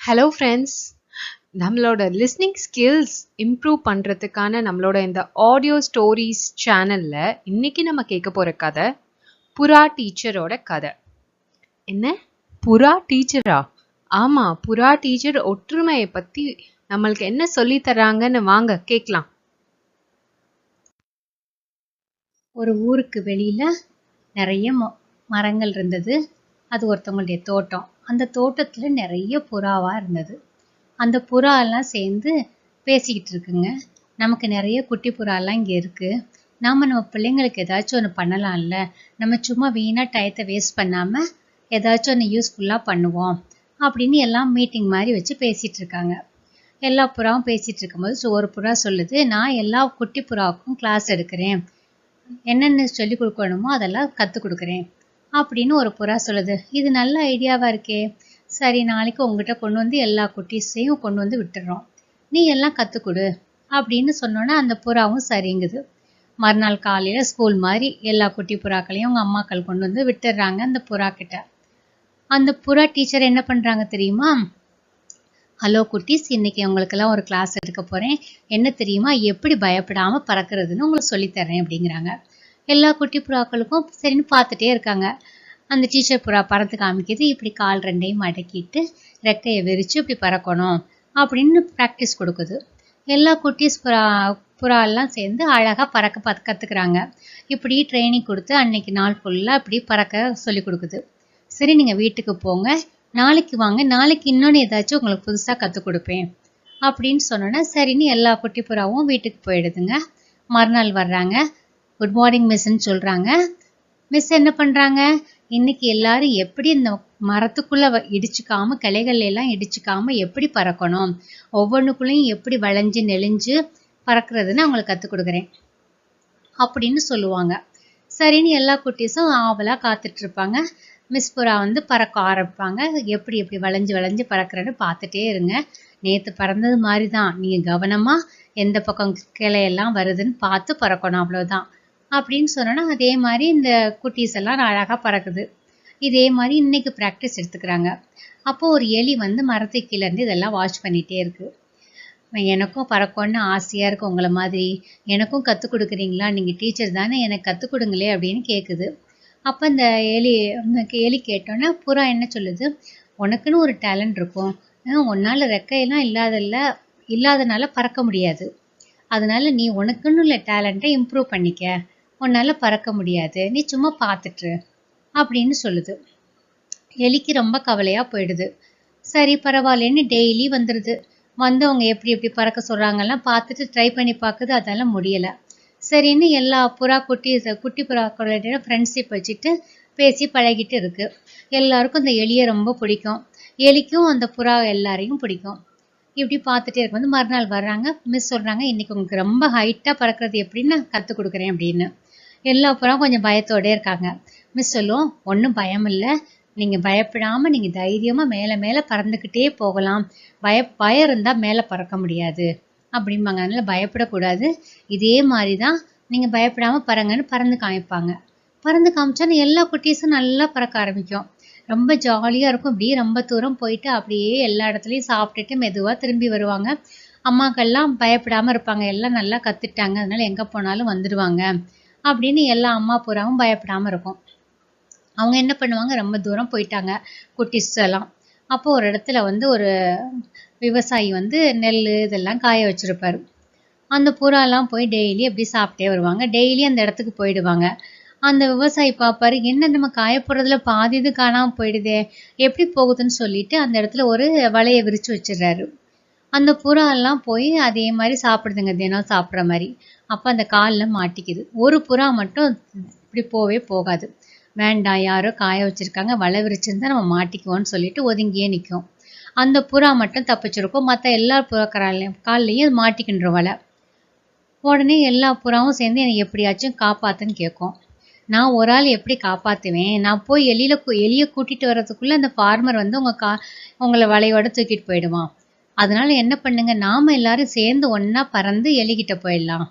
Hello friends, நம்மளோட listening skills improve பண்ணுறதுக்கான நம்மளோட இந்த ஆடியோ ஸ்டோரிஸ் சேனலில் இன்னைக்கு நம்ம கேட்க போகிற கதை புறா டீச்சரோட கதை. என்ன, புறா டீச்சரா? ஆமாம், புறா டீச்சர் ஒற்றுமையை பற்றி நம்மளுக்கு என்ன சொல்லி தராங்கன்னு வாங்க கேட்கலாம். ஒரு ஊருக்கு வெளியில நிறைய மரங்கள் இருந்தது. அது ஒருத்தவங்களுடைய தோட்டம். அந்த தோட்டத்துல நிறைய புறாவா இருந்தது. அந்த புறா எல்லாம் சேர்ந்து பேசிக்கிட்டு இருக்குங்க. நமக்கு நிறைய குட்டி புறா எல்லாம் இங்க இருக்கு. நம்ம பிள்ளைங்களுக்கு ஏதாச்சும் ஒன்று பண்ணலாம்ல. நம்ம சும்மா வீணா டயத்தை வேஸ்ட் பண்ணாம ஏதாச்சும் ஒன்று யூஸ்ஃபுல்லா பண்ணுவோம் அப்படின்னு எல்லாம் மீட்டிங் மாதிரி வச்சு பேசிட்டு இருக்காங்க. எல்லா புறாவும் பேசிட்டு இருக்கும்போது ஒரு புறா சொல்லுது, நான் எல்லா குட்டி புறாவுக்கும் கிளாஸ் எடுக்கிறேன், என்னென்ன சொல்லி கொடுக்கணுமோ அதெல்லாம் கற்றுக் கொடுக்குறேன் அப்படின்னு ஒரு புறா சொல்லுது. இது நல்ல ஐடியாவா இருக்கே. சரி, நாளைக்கு உங்ககிட்ட கொண்டு வந்து எல்லா குட்டீஸையும் கொண்டு வந்து விட்டுறோம், நீ எல்லாம் கற்றுக்கொடு அப்படின்னு சொன்னோன்னா அந்த புறாவும் சரிங்குது. மறுநாள் காலையில் ஸ்கூல் மாதிரி எல்லா குட்டி புறாக்களையும் அவங்க அம்மாக்கள் கொண்டு வந்து விட்டுடுறாங்க அந்த புறா கிட்ட. அந்த புறா டீச்சர் என்ன பண்ணுறாங்க தெரியுமா? ஹலோ குட்டீஸ், இன்னைக்கு உங்களுக்கெல்லாம் ஒரு கிளாஸ் எடுக்க போகிறேன். என்ன தெரியுமா, எப்படி பயப்படாமல் பறக்கிறதுன்னு உங்களுக்கு சொல்லித்தரேன் அப்படிங்கிறாங்க. எல்லா குட்டி புறாக்களுக்கும் சரின்னு பார்த்துட்டே இருக்காங்க. அந்த டீச்சர் புறா பறந்து காமிக்கிது. இப்படி கால் ரெண்டையும் மடக்கிட்டு ரெக்கையை விரித்து இப்படி பறக்கணும் அப்படின்னு ப்ராக்டிஸ் கொடுக்குது. எல்லா குட்டீஸ் புறாலாம் சேர்ந்து அழகாக பறக்க கற்றுக்குறாங்க. இப்படி ட்ரைனிங் கொடுத்து அன்னைக்கு நாள் ஃபுல்லாக இப்படி பறக்க சொல்லி கொடுக்குது. சரி, நீங்கள் வீட்டுக்கு போங்க, நாளைக்கு வாங்க, நாளைக்கு இன்னொன்று ஏதாச்சும் உங்களுக்கு புதுசாக கற்றுக் கொடுப்பேன் அப்படின்னு சொன்னோன்னா சரின்னு எல்லா குட்டி புறாவும் வீட்டுக்கு போயிடுதுங்க. மறுநாள் வர்றாங்க. குட் மார்னிங் மிஸ்ன்னு சொல்கிறாங்க. மிஸ் என்ன பண்ணுறாங்க, இன்னைக்கு எல்லாரும் எப்படி இந்த மரத்துக்குள்ளே இடிச்சுக்காம, கிளைகள் எல்லாம் இடிச்சுக்காம எப்படி பறக்கணும், ஒவ்வொன்றுக்குள்ளேயும் எப்படி வளைஞ்சு நெளிஞ்சு பறக்கிறதுன்னு அவங்களுக்கு கற்றுக் கொடுக்குறேன் அப்படின்னு சொல்லுவாங்க. சரின்னு எல்லா குட்டீஸும் ஆவலாக காத்துட்டு இருப்பாங்க. மிஸ் புறா வந்து பறக்க ஆரம்பிப்பாங்க. எப்படி எப்படி வளைஞ்சு வளைஞ்சு பறக்கிறன்னு பார்த்துட்டே இருங்க, நேற்று பறந்தது மாதிரி தான், நீங்கள் கவனமாக எந்த பக்கம் கிளையெல்லாம் வருதுன்னு பார்த்து பறக்கணும், அவ்வளோதான் அப்படின்னு சொன்னோன்னா அதே மாதிரி இந்த குட்டீஸ் எல்லாம் அழகாக பறக்குது. இதே மாதிரி இன்னைக்கு ப்ராக்டிஸ் எடுத்துக்கிறாங்க. அப்போது ஒரு எலி வந்து மரத்துக்கு கீழே இருந்து இதெல்லாம் வாட்ச் பண்ணிகிட்டே இருக்கு. எனக்கும் பறக்கணும்னு ஆசையாக இருக்குது உங்களை மாதிரி, எனக்கும் கற்றுக் கொடுக்குறீங்களா, நீங்கள் டீச்சர் தானே, எனக்கு கற்றுக் கொடுங்களே அப்படின்னு கேட்குது. அப்போ இந்த எலி கேட்டோன்னே புறா என்ன சொல்லுது, உனக்குன்னு ஒரு டேலண்ட் இருக்கும், உன்னால் ரெக்கையெல்லாம் இல்லாதனால பறக்க முடியாது, அதனால நீ உனக்குன்னு உள்ள டேலண்ட்டை இம்ப்ரூவ் பண்ணிக்க, உன்னால் பறக்க முடியாது, நீ சும்மா பார்த்துட்டு அப்படின்னு சொல்லுது. எலிக்கு ரொம்ப கவலையாக போயிடுது. சரி பரவாயில்லன்னு டெய்லி வந்துடுது. வந்தவங்க எப்படி எப்படி பறக்க சொல்கிறாங்கலாம் பார்த்துட்டு ட்ரை பண்ணி பார்க்குது. அதெல்லாம் முடியலை. சரின்னு எல்லா குட்டி புறாக்களோட ஃப்ரெண்ட்ஷிப் வச்சுட்டு பேசி பழகிட்டு இருக்கு. எல்லாருக்கும் இந்த எலியை ரொம்ப பிடிக்கும். எலிக்கும் அந்த புறா எல்லாரையும் பிடிக்கும். இப்படி பார்த்துட்டே இருக்கும்போது மறுநாள் வர்றாங்க. மிஸ் சொல்கிறாங்க, இன்னைக்கு உங்களுக்கு ரொம்ப ஹைட்டாக பறக்கிறது எப்படின்னு நான் கற்றுக் கொடுக்குறேன் அப்படின்னு. எல்லா புறாவும் கொஞ்சம் பயத்தோடே இருக்காங்க. மிஸ் சொல்லுவோம், ஒன்றும் பயம் இல்லை, நீங்கள் பயப்படாமல் நீங்கள் தைரியமாக மேலே மேலே பறந்துக்கிட்டே போகலாம், பயம் இருந்தால் மேலே பறக்க முடியாது அப்படிம்பாங்க. அதனால் பயப்படக்கூடாது, இதே மாதிரி தான் நீங்கள் பயப்படாமல் பறங்கன்னு பறந்து காமிப்பாங்க. பறந்து காமிச்சோன்னா எல்லா குட்டீஸும் நல்லா பறக்க ஆரம்பிக்கும். ரொம்ப ஜாலியாக இருக்கும். இப்படியே ரொம்ப தூரம் போயிட்டு அப்படியே எல்லா இடத்துலையும் சாப்பிட்டுட்டு மெதுவாக திரும்பி வருவாங்க. அம்மாக்கள்லாம் பயப்படாமல் இருப்பாங்க, எல்லாம் நல்லா கற்றுட்டாங்க, அதனால் எங்கே போனாலும் வந்துடுவாங்க அப்படின்னு எல்லா அம்மா புறாவும் பயப்படாமல் இருக்கும். அவங்க என்ன பண்ணுவாங்க, ரொம்ப தூரம் போயிட்டாங்க குட்டீஸ் எல்லாம். அப்போது ஒரு இடத்துல வந்து ஒரு விவசாயி வந்து நெல் இதெல்லாம் காய வச்சுருப்பார். அந்த புறாலாம் போய் டெய்லி அப்படி சாப்பிட்டே வருவாங்க. டெய்லி அந்த இடத்துக்கு போயிடுவாங்க. அந்த விவசாயி பார்ப்பாரு, என்ன நம்ம காய போடுறதுல பாதி இது காணாமல் போயிடுதே, எப்படி போகுதுன்னு சொல்லிட்டு அந்த இடத்துல ஒரு வலையை விரித்து வச்சிடுறாரு. அந்த புறா எல்லாம் போய் அதே மாதிரி சாப்பிடுதுங்க, தினம் சாப்பிட்ற மாதிரி. அப்போ அந்த காலில் மாட்டிக்குது. ஒரு புறா மட்டும் இப்படி போகாது. வேண்டாம், யாரோ காய வச்சிருக்காங்க, வலை விரிச்சிருந்தா நம்ம மாட்டிக்குவோன்னு சொல்லிட்டு ஒதுங்கியே நிற்கும். அந்த புறா மட்டும் தப்பிச்சிருக்கும். மற்ற எல்லா கால்லையும் அது மாட்டிக்கின்ற வலை. உடனே எல்லா புறாவும் சேர்ந்து என்னை எப்படியாச்சும் காப்பாத்துன்னு கேட்கும். நான் ஒரு ஆள் எப்படி காப்பாற்றுவேன், நான் போய் எலியை கூட்டிகிட்டு வர்றதுக்குள்ளே அந்த ஃபார்மர் வந்து உங்களை வலையோட தூக்கிட்டு போயிடுவான். அதனால என்ன பண்ணுங்க, நாம் எல்லாரும் சேர்ந்து ஒன்றா பறந்து எலிகிட்ட போயிடலாம்,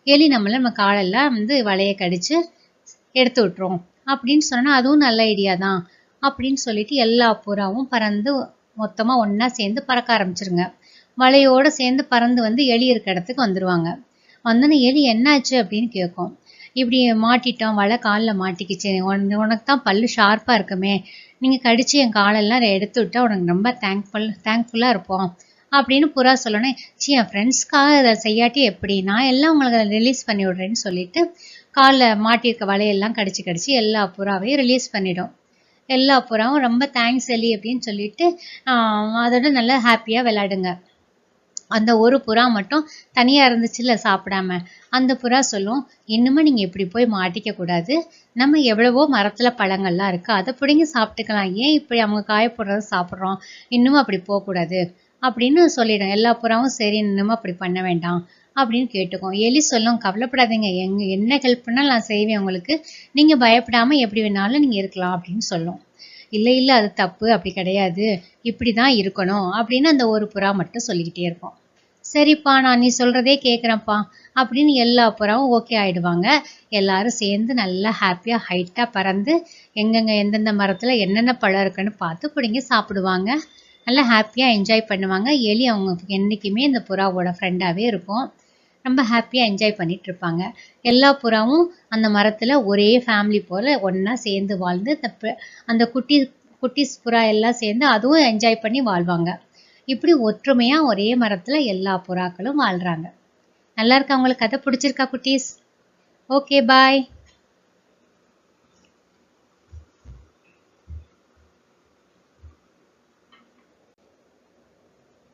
எலி நம்ம காலெல்லாம் வந்து வலையை கடிச்சு எடுத்து விட்டுரும் அப்படின்னு சொன்னால் அதுவும் நல்ல ஐடியா தான் அப்படின்னு சொல்லிட்டு எல்லா புறாவும் பறந்து மொத்தமாக ஒன்றா சேர்ந்து பறக்க ஆரம்பிச்சிருங்க. வலையோடு சேர்ந்து பறந்து வந்து எலி இருக்க இடத்துக்கு வந்துடுவாங்க. வந்தோன்னே எலி என்னாச்சு அப்படின்னு கேட்கும். இப்படி மாட்டிட்டோம், வலை காலில் மாட்டிக்கிச்சு, உனக்கு தான் பல்லு ஷார்ப்பாக இருக்குமே, நீங்கள் கடிச்சு என் காலெல்லாம் எடுத்து விட்டா உனக்கு ரொம்ப தேங்க்ஃபுல்லாக இருப்போம் அப்படின்னு புறா சொல்லணும். என் ஃப்ரெண்ட்ஸ்க்காக இதை செய்யாட்டி எப்படி, நான் எல்லாம் உங்களுக்கு ரிலீஸ் பண்ணி விட்றேன்னு சொல்லிட்டு காலில் மாட்டியிருக்க வலையெல்லாம் கடிச்சு எல்லா புறாவையும் ரிலீஸ் பண்ணிடும். எல்லா புறாவும் ரொம்ப தேங்க்ஸ் எலி அப்படின்னு சொல்லிட்டு அதோட நல்லா ஹாப்பியாக விளையாடுங்க. அந்த ஒரு புறா மட்டும் தனியாக இருந்துச்சுல்ல சாப்பிடாம, அந்த புறா சொல்லும், இன்னுமே நீங்கள் இப்படி போய் மாட்டிக்க கூடாது, நம்ம எவ்வளவோ மரத்தில் பழங்கள்லாம் இருக்குது, அதை பிடிங்கி சாப்பிட்டுக்கலாம், ஏன் இப்படி அவங்க காய போடுறத சாப்பிட்றோம், இன்னமும் அப்படி போகக்கூடாது அப்படின்னு சொல்லிடும். எல்லா புறாவும் சரி இன்னமும் அப்படி பண்ண வேண்டாம் அப்படின்னு கேட்டுக்கும். எலி சொல்லும், கவலைப்படாதீங்க, என்ன ஹெல்ப் பண்ணாலும் நான் செய்வேன் உங்களுக்கு, நீங்கள் பயப்படாமல் எப்படி வேணாலும் நீங்கள் இருக்கலாம் அப்படின்னு சொல்லும். இல்லை அது தப்பு, அப்படி கிடையாது, இப்படி தான் இருக்கணும் அப்படின்னு அந்த ஒரு புறா மட்டும் சொல்லிக்கிட்டே இருக்கும். சரிப்பா, நான் நீ சொல்கிறதே கேட்குறேன்ப்பா அப்படின்னு எல்லா புறாவும் ஓகே ஆகிடுவாங்க. எல்லாரும் சேர்ந்து நல்லா ஹாப்பியாக ஹைட்டாக பறந்து எங்கெங்கே எந்தெந்த மரத்தில் என்னென்ன பழம் இருக்குன்னு பார்த்து பிடிங்கி சாப்பிடுவாங்க. நல்லா ஹாப்பியாக என்ஜாய் பண்ணுவாங்க. எலி அவங்க என்றைக்குமே இந்த புறாவோட ஃப்ரெண்டாகவே இருக்கும். ரொம்ப ஹாப்பியாக என்ஜாய் பண்ணிட்டு இருப்பாங்க. எல்லா புறாவும் அந்த மரத்தில் ஒரே ஃபேமிலி போல் ஒன்றா சேர்ந்து வாழ்ந்து அந்த குட்டிஸ் புறா எல்லாம் சேர்ந்து அதுவும் என்ஜாய் பண்ணி வாழ்வாங்க. இப்படி ஒற்றுமையாக ஒரே மரத்தில் எல்லா புறாக்களும் வாழ்கிறாங்க. நல்லா இருக்கா? உங்களுக்கு கதை பிடிச்சிருக்கா குட்டீஸ்? ஓகே, பாய்.